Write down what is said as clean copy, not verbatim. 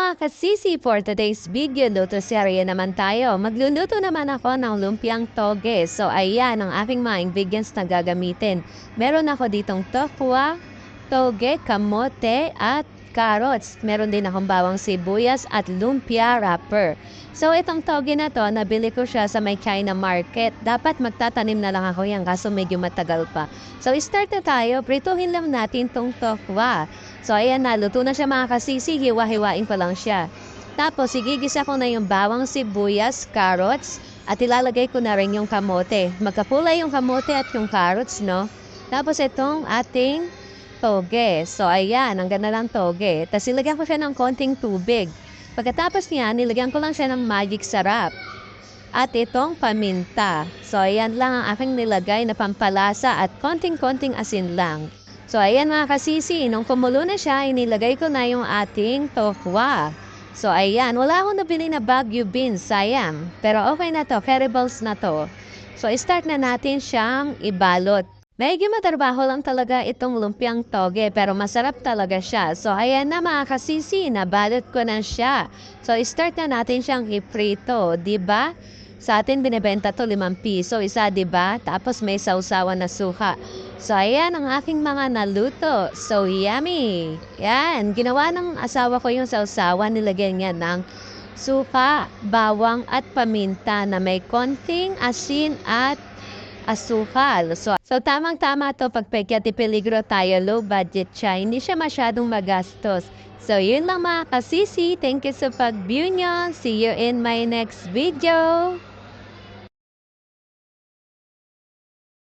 mga kasisi, for today's video, luto serye naman tayo. Magluluto naman ako ng lumpiang toge. So ayan ang aking mga ingredients na gagamitin. Meron ako ditong tokwa, toge, kamote at carrots. Meron din akong bawang sibuyas at lumpia wrapper. So itong toge na to, nabili ko siya sa may China market. Dapat magtatanim na lang ako yan kaso medyo matagal pa. So start na tayo, prituhin lang natin tong tokwa. So ayan na, luto na siya mga kasisi, hiwa-hiwain pa lang siya. Tapos igigisa ko na yung bawang sibuyas, carrots, at ilalagay ko na rin yung kamote. Magkapulay yung kamote at yung carrots, no? Tapos itong ating toge. So ayan, ang ganda ng toge. Tapos ilagyan ko siya ng konting tubig. Pagkatapos niya, nilagyan ko lang siya ng magic sarap. At itong paminta. So ayan lang ang aking nilagay na pampalasa at konting-konting asin lang. So ayan mga kasisi, nung kumulo na siya, inilagay ko na yung ating tokwa. So ayan, wala akong nabili na Baguio beans, sayang. Pero okay na to, curry balls na to. So start na natin siyang ibalot. Medyo matrabaho lang talaga itong lumpiang toge pero masarap talaga siya. So ayan na mga kasisi, nabalot ko na siya. So start na natin siyang iprito, 'di ba? Sa atin binebenta to 5 piso isa, 'di ba? Tapos may sausawan na suka. So ayan ang aking mga naluto. So yummy. Yan, ginawa ng asawa ko yung sausawan, nilagyan niya ng suka, bawang at paminta na may konting asin at asukal. So tamang-tama to pag pekyat peligro tayo, low budget siya. Hindi siya masyadong magastos. So yun lang mga kasisi. Thank you sa pag-view nyo. See you in my next video.